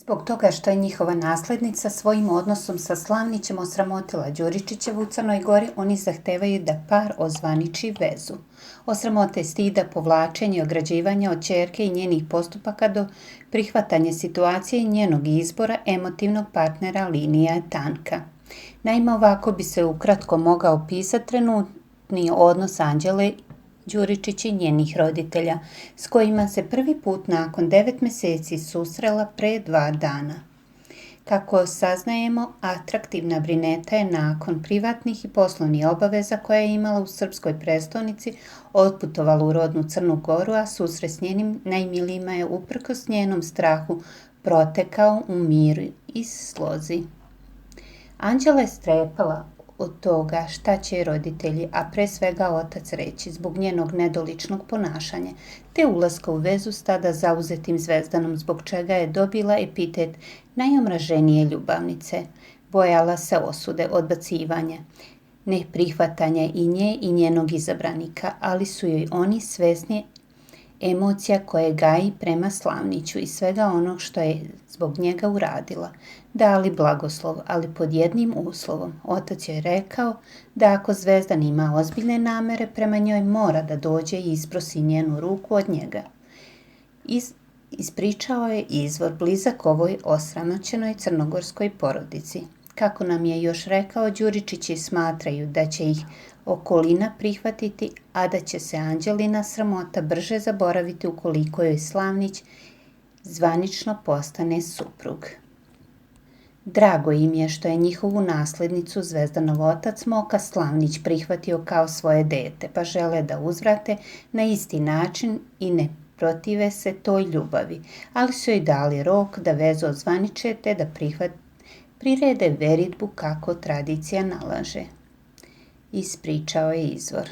Zbog toga što je njihova naslednica svojim odnosom sa Slavnićem osramotila Đuričićevu u Crnoj Gori, oni zahtevaju da par ozvaniči vezu. Osramote stida, povlačenja i ograđivanja od ćerke i njenih postupaka do prihvatanja situacije i njenog izbora emotivnog partnera linija je tanka. Naime, ovako bi se ukratko mogao opisati trenutni odnos Anđele Đuričić i njenih roditelja, s kojima se prvi put nakon 9 meseci susrela pre 2 dana. Kako saznajemo, atraktivna brineta je nakon privatnih i poslovnih obaveza koje je imala u srpskoj prestonici otputovala u rodnu Crnu Goru, a susret s njenim najmilijima je uprkos njenom strahu protekao u miru i slozi. Anđela je strepala od toga šta će roditelji, a pre svega otac reći zbog njenog nedoličnog ponašanja, te ulaska u vezu s tada zauzetim Zvezdanom, zbog čega je dobila epitet najomraženije ljubavnice. Bojala se osude, odbacivanja, neprihvatanja i nje i njenog izabranika, ali su joj oni svesni emocija koje gaji prema Slavniću i svega onog što je zbog njega uradila. Dali blagoslov, ali pod jednim uslovom. Otac joj rekao da ako Zvezdan ima ozbiljne namere prema njoj, mora da dođe i isprosi njenu ruku od njega. Ispričao je izvor blizak ovoj osramoćenoj crnogorskoj porodici. Kako nam je još rekao, Đuričići smatraju da će ih okolina prihvatiti, a da će se Anđelina sramota brže zaboraviti ukoliko joj Slavnić zvanično postane suprug. Drago im je što je njihovu naslednicu Zvezdanov otac Moka Slavnić prihvatio kao svoje dete, pa žele da uzvrate na isti način i ne protive se toj ljubavi, ali su joj dali rok da vezu ozvaniče te da prirede veritbu kako tradicija nalaže. Ispričao je izvor.